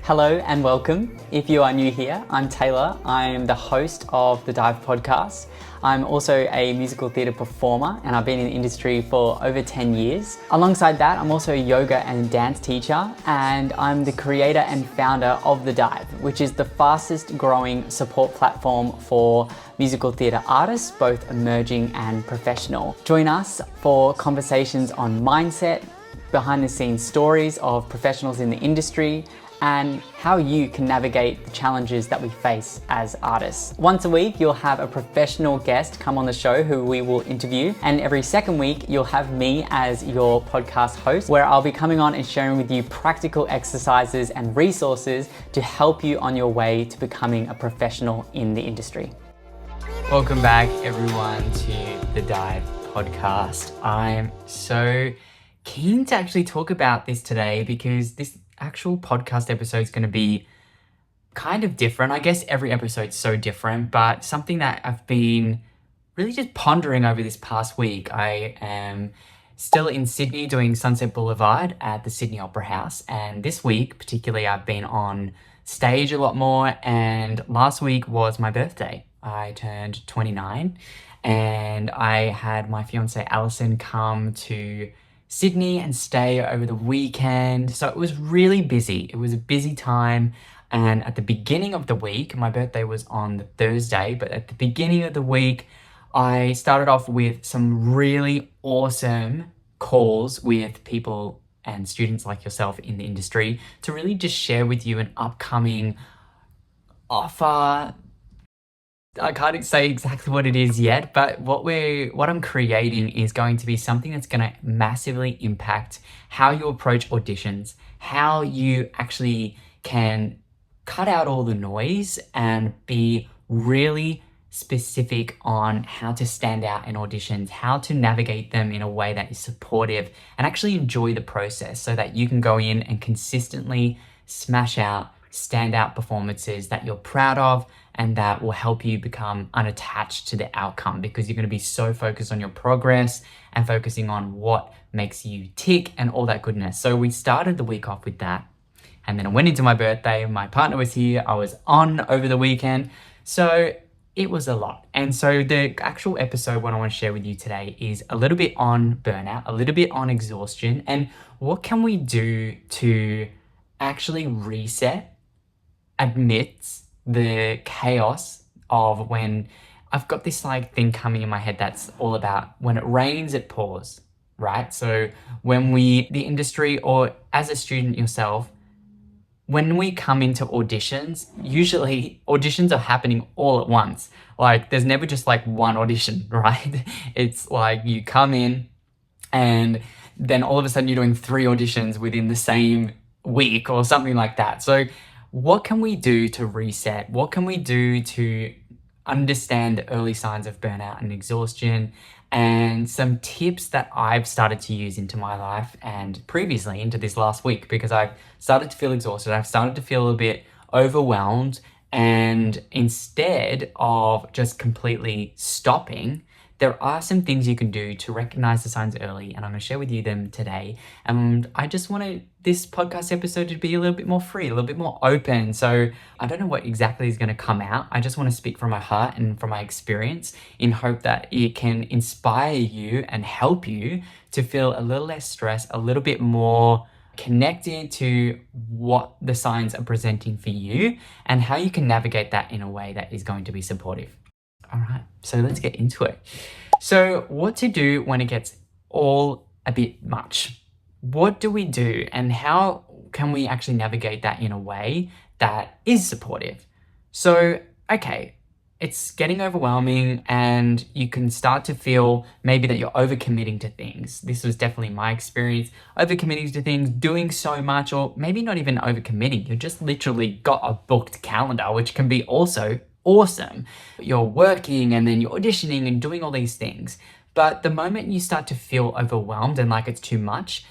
Hello and welcome. If you are new here, I'm Taylor. I'm the host of the Dive podcast. I'm also a musical theatre performer and I've been in the industry for over 10 years. Alongside that, I'm also a yoga and dance teacher and I'm the creator and founder of The Dive, which is the fastest growing support platform for musical theatre artists, both emerging and professional. Join us for conversations on mindset, behind the scenes stories of professionals in the industry, and how you can navigate the challenges that we face as artists. Once a week, you'll have a professional guest come on the show who we will interview. And every second week, you'll have me as your podcast host, where I'll be coming on and sharing with you practical exercises and resources to help you on your way to becoming a professional in the industry. Welcome back, everyone, to the Dive podcast. I'm so keen to actually talk about this today because this actual podcast episode is going to be kind of different. I guess every episode's so different, but something that I've been really just pondering over this past week. I am still in Sydney doing Sunset Boulevard at the Sydney Opera House, and this week particularly I've been on stage a lot more, and last week was my birthday. I turned 29 and I had my fiance Alison come to Sydney and stay over the weekend. So it was really busy. It was a busy time. And at the beginning of the week, my birthday was on the Thursday, but at the beginning of the week, I started off with some really awesome calls with people and students like yourself in the industry to really just share with you an upcoming offer. I can't say exactly what it is yet, but what I'm creating is going to be something that's going to massively impact how you approach auditions, how you actually can cut out all the noise and be really specific on how to stand out in auditions, how to navigate them in a way that is supportive and actually enjoy the process so that you can go in and consistently smash out standout performances that you're proud of and that will help you become unattached to the outcome, because you're going to be so focused on your progress and focusing on what makes you tick and all that goodness. So we started the week off with that, and then I went into my birthday. My partner was here. I was on over the weekend. So it was a lot. And so the actual episode, what I want to share with you today is a little bit on burnout, a little bit on exhaustion, and what can we do to actually reset amidst the chaos of when I've got this thing coming in my head that's all about when it rains, it pours, right? So when the industry, or as a student yourself, when we come into auditions, usually auditions are happening all at once. There's never just one audition, right? It's you come in and then all of a sudden you're doing 3 auditions within the same week or something like that. So what can we do to reset? What can we do to understand the early signs of burnout and exhaustion, and some tips that I've started to use into my life and previously into this last week, because I've started to feel exhausted. I've started to feel a bit overwhelmed, and instead of just completely stopping, there are some things you can do to recognize the signs early, and I'm going to share with you them today. And I just want this podcast episode to be a little bit more free, a little bit more open. So I don't know what exactly is going to come out. I just want to speak from my heart and from my experience in hope that it can inspire you and help you to feel a little less stressed, a little bit more connected to what the signs are presenting for you and how you can navigate that in a way that is going to be supportive. All right, so let's get into it. So what to do when it gets all a bit much? What do we do, and how can we actually navigate that in a way that is supportive? So, okay, it's getting overwhelming and you can start to feel maybe that you're overcommitting to things. This was definitely my experience, overcommitting to things, doing so much, or maybe not even overcommitting. You've just literally got a booked calendar, which can be also awesome. You're working and then you're auditioning and doing all these things. But the moment you start to feel overwhelmed and it's too much,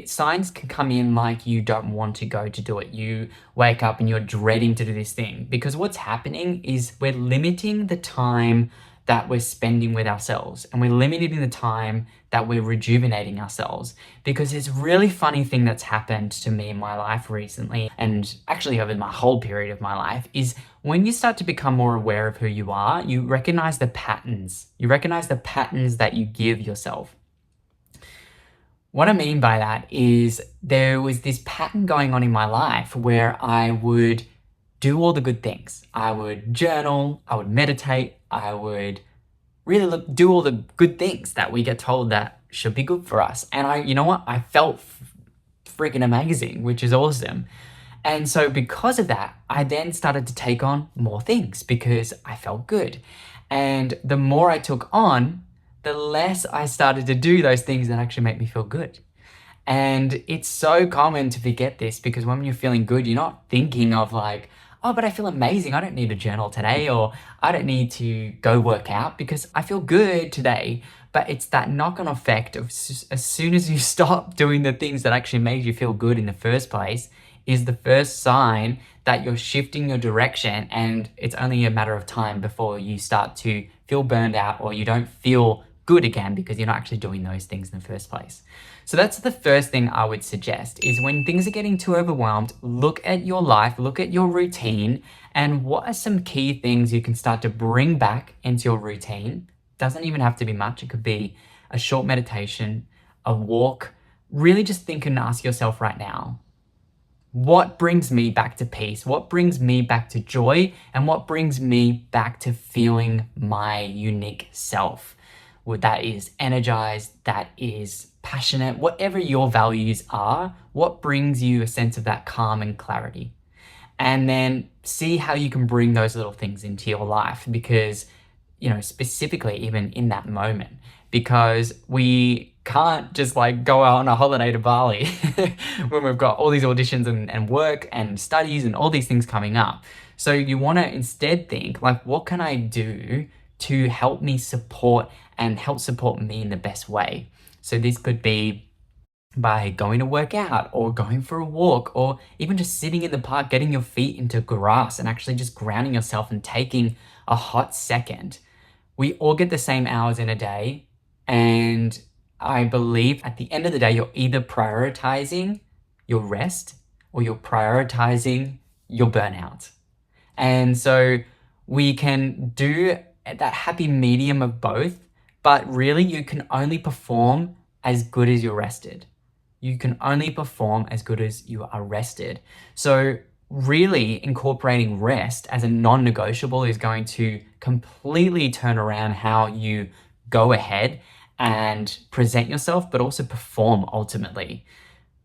signs can come in you don't want to go to do it. You wake up and you're dreading to do this thing, because what's happening is we're limiting the time that we're spending with ourselves, and we're limiting the time that we're rejuvenating ourselves. Because it's a really funny thing that's happened to me in my life recently, and actually over my whole period of my life, is when you start to become more aware of who you are, you recognize the patterns. You recognize the patterns that you give yourself. What I mean by that is there was this pattern going on in my life where I would do all the good things. I would journal, I would meditate, I would really do all the good things that we get told that should be good for us. And you know what? I felt freaking amazing, which is awesome. And so because of that, I then started to take on more things because I felt good. And the more I took on, the less I started to do those things that actually make me feel good. And it's so common to forget this, because when you're feeling good, you're not thinking of like, oh, but I feel amazing, I don't need a journal today, or I don't need to go work out because I feel good today. But it's that knock-on effect of as soon as you stop doing the things that actually made you feel good in the first place is the first sign that you're shifting your direction, and it's only a matter of time before you start to feel burned out or you don't feel good again because you're not actually doing those things in the first place. So that's the first thing I would suggest, is when things are getting too overwhelmed, look at your life, look at your routine, and what are some key things you can start to bring back into your routine. Doesn't even have to be much. It could be a short meditation, a walk. Really just think and ask yourself right now, what brings me back to peace? What brings me back to joy? And what brings me back to feeling my unique self? Well, that is energized, that is passionate, whatever your values are, what brings you a sense of that calm and clarity? And then see how you can bring those little things into your life, because, specifically even in that moment, because we can't just like go out on a holiday to Bali when we've got all these auditions and work and studies and all these things coming up. So you want to instead think like, what can I do to help me support and help support me in the best way? So this could be by going to work out, or going for a walk, or even just sitting in the park, getting your feet into grass and actually just grounding yourself and taking a hot second. We all get the same hours in a day, and I believe at the end of the day, you're either prioritizing your rest or you're prioritizing your burnout. And so we can do that happy medium of both, but really you can only perform as good as you're rested. You can only perform as good as you are rested. So really incorporating rest as a non-negotiable is going to completely turn around how you go ahead and present yourself, but also perform ultimately.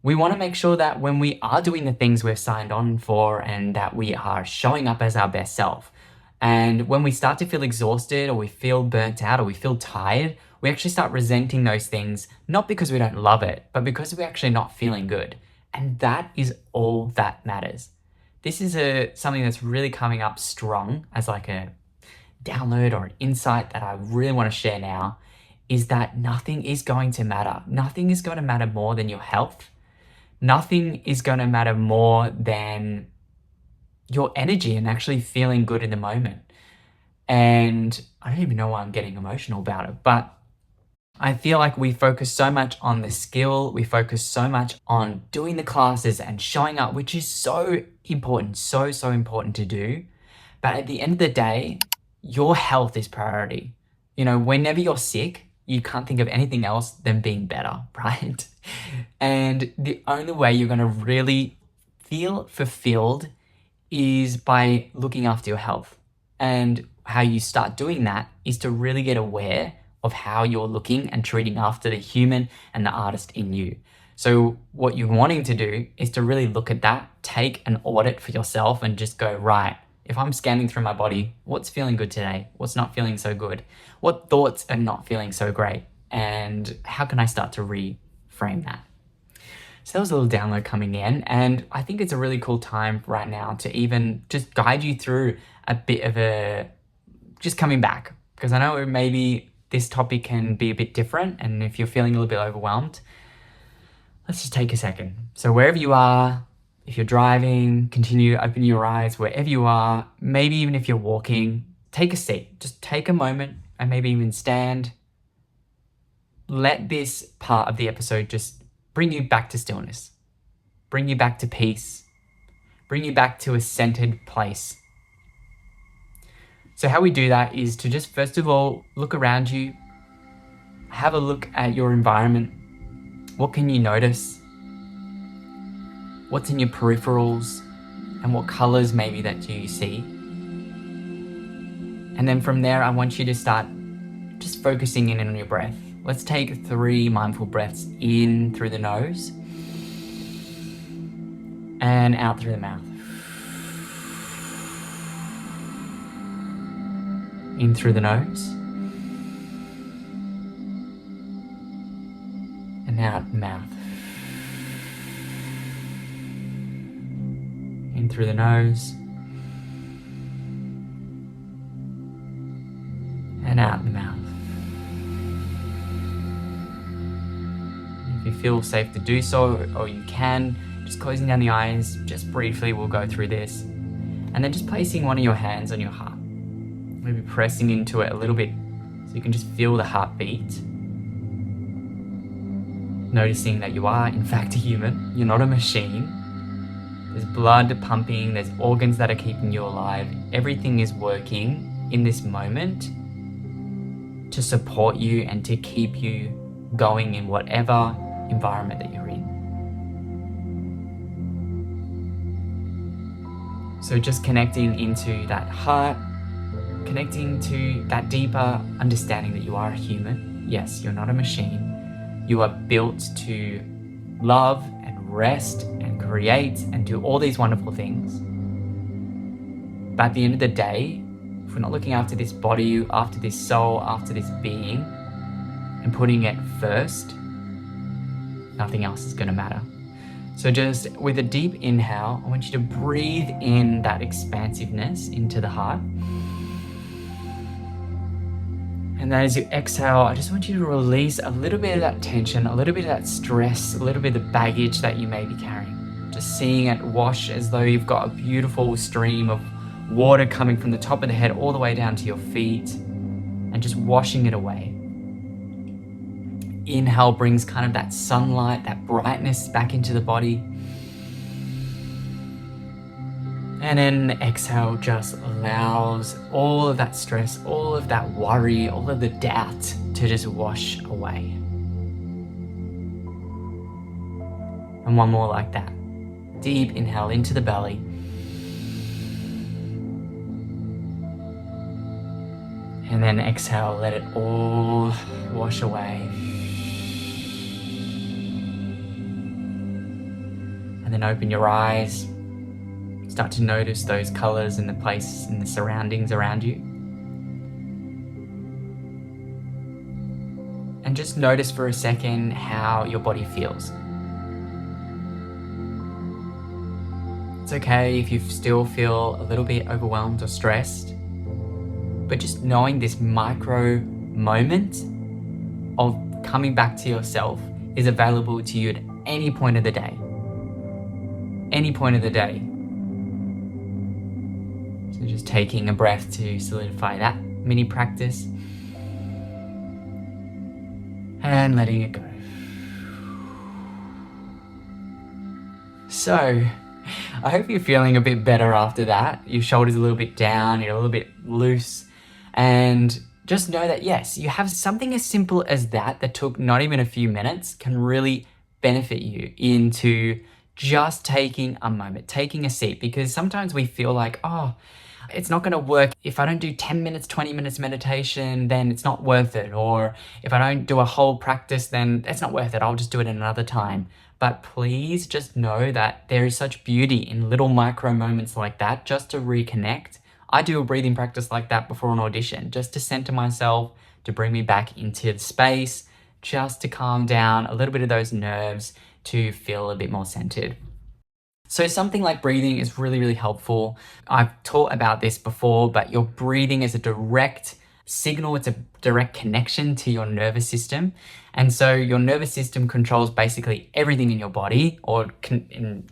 We want to make sure that when we are doing the things we've signed on for, and that we are showing up as our best self. And when we start to feel exhausted, or we feel burnt out, or we feel tired, we actually start resenting those things, not because we don't love it, but because we're actually not feeling good. And that is all that matters. This is something that's really coming up strong as like a download or an insight that I really want to share now, is that nothing is going to matter. Nothing is going to matter more than your health. Nothing is going to matter more than your energy and actually feeling good in the moment. And I don't even know why I'm getting emotional about it, but I feel like we focus so much on the skill, we focus so much on doing the classes and showing up, which is so important, so important to do. But at the end of the day, your health is priority. Whenever you're sick, you can't think of anything else than being better, right? And the only way you're going to really feel fulfilled is by looking after your health. And how you start doing that is to really get aware of how you're looking and treating after the human and the artist in you. So what you're wanting to do is to really look at that, take an audit for yourself and just go, right, if I'm scanning through my body, what's feeling good today? What's not feeling so good? What thoughts are not feeling so great? And how can I start to reframe that? So that was a little download coming in, and I think it's a really cool time right now to even just guide you through a bit of just coming back, because I know maybe this topic can be a bit different, and if you're feeling a little bit overwhelmed, let's just take a second. So wherever you are, if you're driving, continue to open your eyes. Wherever you are, maybe even if you're walking, take a seat. Just take a moment and maybe even stand. Let this part of the episode just bring you back to stillness, bring you back to peace, bring you back to a centered place. So how we do that is to just first of all look around you, have a look at your environment. What can you notice? What's in your peripherals? And what colors maybe that you see? And then from there, I want you to start just focusing in on your breath. Let's take 3 mindful breaths in through the nose and out through the mouth. In through the nose and out the mouth. In through the nose and out the mouth. If you feel safe to do so, or you can, just closing down the eyes, just briefly we'll go through this. And then just placing one of your hands on your heart. Maybe pressing into it a little bit so you can just feel the heartbeat. Noticing that you are in fact a human, you're not a machine. There's blood pumping, there's organs that are keeping you alive. Everything is working in this moment to support you and to keep you going in whatever environment that you're in. So just connecting into that heart, connecting to that deeper understanding that you are a human. Yes, you're not a machine. You are built to love and rest and create and do all these wonderful things. But at the end of the day, if we're not looking after this body, after this soul, after this being, and putting it first, nothing else is going to matter. So just with a deep inhale, I want you to breathe in that expansiveness into the heart. And then as you exhale, I just want you to release a little bit of that tension, a little bit of that stress, a little bit of the baggage that you may be carrying. Just seeing it wash as though you've got a beautiful stream of water coming from the top of the head all the way down to your feet and just washing it away. Inhale brings kind of that sunlight, that brightness back into the body. And then exhale just allows all of that stress, all of that worry, all of the doubt to just wash away. And one more like that. Deep inhale into the belly. And then exhale, let it all wash away. And then open your eyes. Start to notice those colors and the places and the surroundings around you. And just notice for a second how your body feels. It's okay if you still feel a little bit overwhelmed or stressed, but just knowing this micro moment of coming back to yourself is available to you at any point of the day. Any point of the day. So just taking a breath to solidify that mini practice and letting it go. So, I hope you're feeling a bit better after that. Your shoulders a little bit down, you're a little bit loose, and just know that yes, you have something as simple as that took not even a few minutes can really benefit you into just taking a moment, taking a seat, because sometimes we feel like, oh, it's not going to work. If I don't do 10 minutes, 20 minutes meditation, then it's not worth it. Or if I don't do a whole practice, then it's not worth it. I'll just do it another time. But please just know that there is such beauty in little micro moments like that, just to reconnect. I do a breathing practice like that before an audition, just to center myself, to bring me back into the space, just to calm down a little bit of those nerves, to feel a bit more centered. So something like breathing is really, really helpful. I've taught about this before, but your breathing is a direct signal. It's a direct connection to your nervous system. And so your nervous system controls basically everything in your body, or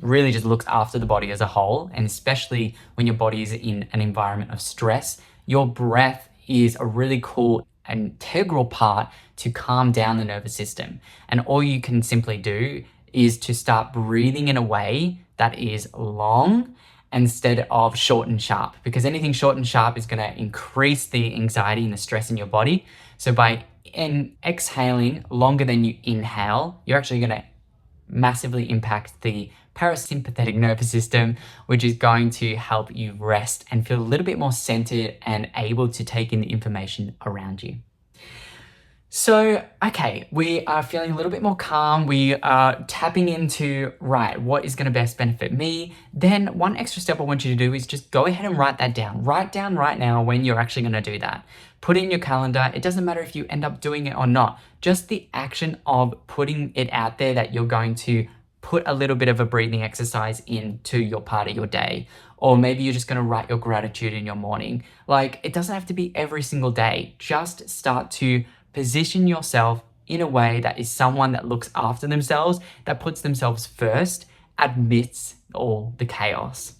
really just looks after the body as a whole. And especially when your body is in an environment of stress, your breath is a really cool integral part to calm down the nervous system. And all you can simply do is to start breathing in a way that is long instead of short and sharp, because anything short and sharp is going to increase the anxiety and the stress in your body. So by exhaling longer than you inhale, you're actually going to massively impact the parasympathetic nervous system, which is going to help you rest and feel a little bit more centered and able to take in the information around you. So, okay, we are feeling a little bit more calm. We are tapping into, right, what is going to best benefit me? Then one extra step I want you to do is just go ahead and write that down. Write down right now when you're actually going to do that. Put it in your calendar. It doesn't matter if you end up doing it or not. Just the action of putting it out there that you're going to put a little bit of a breathing exercise into your part of your day. Or maybe you're just going to write your gratitude in your morning. Like, it doesn't have to be every single day. Just start to position yourself in a way that is someone that looks after themselves, that puts themselves first amidst all the chaos.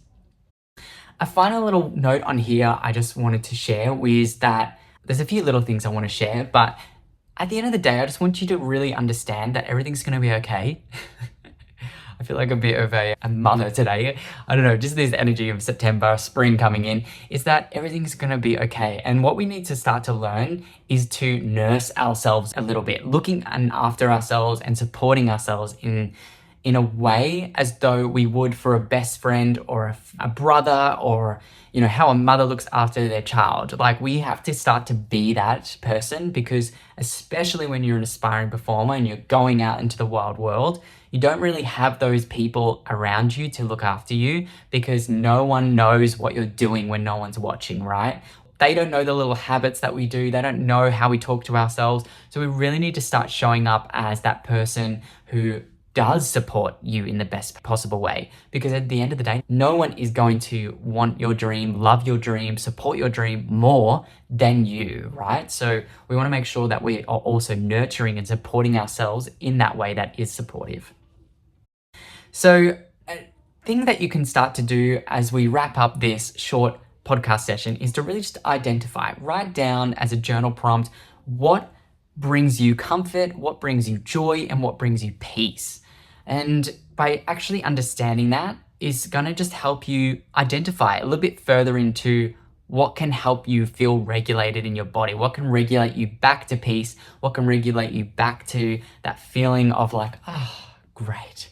A final little note on here I just wanted to share was that there's a few little things I want to share, but at the end of the day, I just want you to really understand that everything's going to be okay. I feel like a bit of a mother today. I don't know, just this energy of September, spring coming in, is that everything's gonna be okay. And what we need to start to learn is to nurse ourselves a little bit, looking after ourselves and supporting ourselves in a way as though we would for a best friend or a brother, or you know, how a mother looks after their child. Like, we have to start to be that person, because especially when you're an aspiring performer and you're going out into the wild world, you don't really have those people around you to look after you, because no one knows what you're doing when no one's watching, right? They don't know the little habits that we do. They don't know how we talk to ourselves. So we really need to start showing up as that person who does support you in the best possible way. Because at the end of the day, no one is going to want your dream, love your dream, support your dream more than you, right? So we want to make sure that we are also nurturing and supporting ourselves in that way that is supportive. So a thing that you can start to do as we wrap up this short podcast session is to really just identify, write down as a journal prompt, what brings you comfort, what brings you joy, and what brings you peace. And by actually understanding that is going to just help you identify a little bit further into what can help you feel regulated in your body, what can regulate you back to peace, what can regulate you back to that feeling of like, oh, great.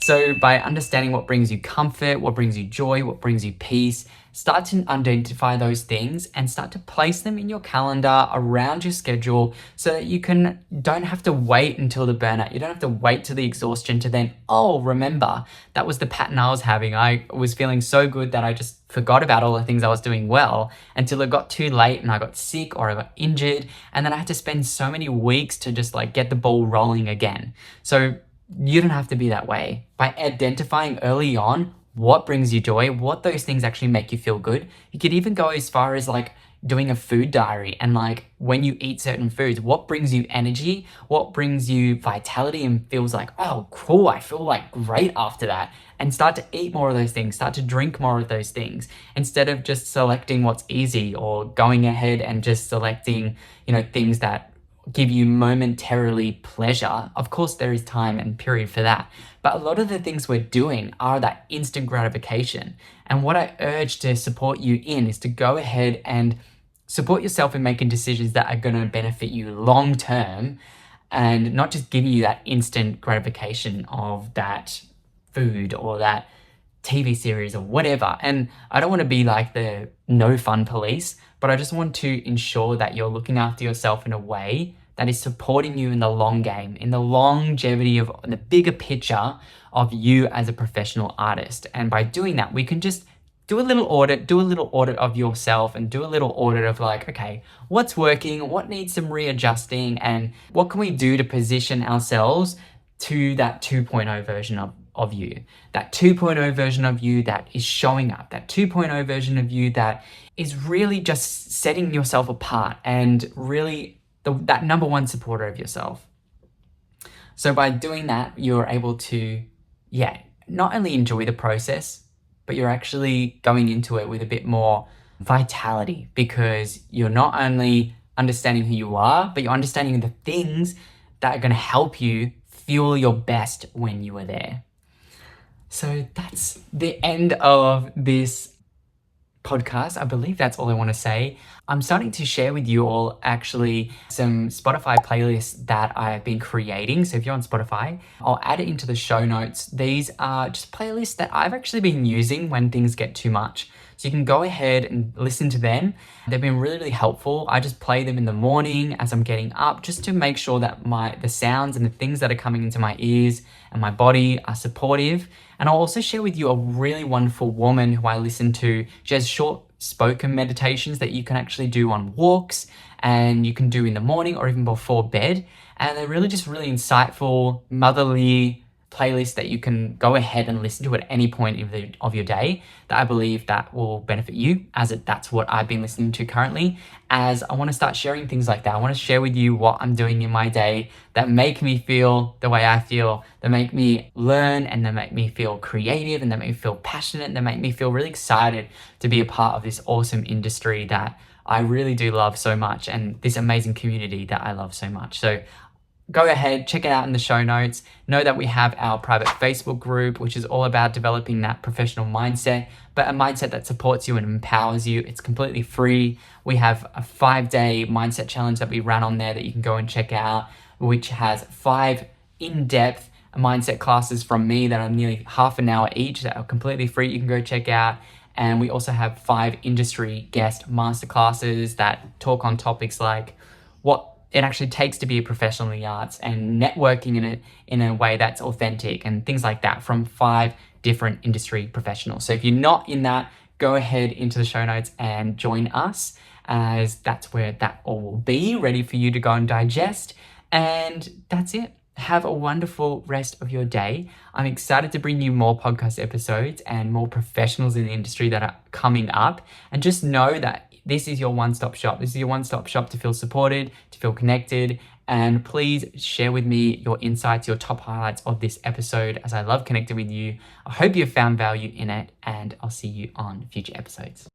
So by understanding what brings you comfort, what brings you joy, what brings you peace, start to identify those things and start to place them in your calendar around your schedule, so that you don't have to wait until the burnout. You don't have to wait till the exhaustion to then, oh, remember, that was the pattern I was having. I was feeling so good that I just forgot about all the things I was doing well until it got too late and I got sick or I got injured. And then I had to spend so many weeks to just like get the ball rolling again. So you don't have to be that way. By identifying early on what brings you joy, what those things actually make you feel good. You could even go as far as like doing a food diary, and like when you eat certain foods, what brings you energy, what brings you vitality and feels like, oh, cool, I feel like great after that. And start to eat more of those things, start to drink more of those things, instead of just selecting what's easy or going ahead and just selecting, you know, things that give you momentarily pleasure. Of course, there is time and period for that. But a lot of the things we're doing are that instant gratification. And what I urge to support you in is to go ahead and support yourself in making decisions that are going to benefit you long term, and not just give you that instant gratification of that food or that TV series or whatever. And I don't want to be like the no fun police, but I just want to ensure that you're looking after yourself in a way that is supporting you in the long game, in the longevity of the bigger picture of you as a professional artist. And by doing that, we can just do a little audit of yourself, and do a little audit of like, okay, what's working, what needs some readjusting, and what can we do to position ourselves to that 2.0 version of you, that 2.0 version of you that is showing up, that 2.0 version of you that is really just setting yourself apart and really that number one supporter of yourself. So by doing that, you're able to, not only enjoy the process, but you're actually going into it with a bit more vitality, because you're not only understanding who you are, but you're understanding the things that are going to help you feel your best when you are there. So that's the end of this podcast. I believe that's all I want to say. I'm starting to share with you all actually some Spotify playlists that I've been creating. So if you're on Spotify, I'll add it into the show notes. These are just playlists that I've actually been using when things get too much. So you can go ahead and listen to them. They've been really, really helpful. I just play them in the morning as I'm getting up, just to make sure that the sounds and the things that are coming into my ears and my body are supportive. And I'll also share with you a really wonderful woman who I listen to. She has short spoken meditations that you can actually do on walks, and you can do in the morning or even before bed. And they're really just really insightful, motherly playlist that you can go ahead and listen to at any point of your day, that I believe that will benefit you, as that's what I've been listening to currently, as I want to start sharing things like that. I want to share with you what I'm doing in my day that make me feel the way I feel, that make me learn, and that make me feel creative, and that make me feel passionate, and that make me feel really excited to be a part of this awesome industry that I really do love so much, and this amazing community that I love so much. So go ahead, check it out in the show notes. Know that we have our private Facebook group, which is all about developing that professional mindset, but a mindset that supports you and empowers you. It's completely free. We have a 5-day mindset challenge that we run on there that you can go and check out, which has 5 in-depth mindset classes from me that are nearly half an hour each that are completely free. You can go check out. And we also have 5 industry guest masterclasses that talk on topics like what it actually takes to be a professional in the arts, and networking in a way that's authentic, and things like that from 5 different industry professionals. So if you're not in that, go ahead into the show notes and join us, as that's where that all will be ready for you to go and digest. And that's it. Have a wonderful rest of your day. I'm excited to bring you more podcast episodes and more professionals in the industry that are coming up. And just know that this is your one-stop shop. This is your one-stop shop to feel supported, to feel connected. And please share with me your insights, your top highlights of this episode, as I love connecting with you. I hope you have found value in it, and I'll see you on future episodes.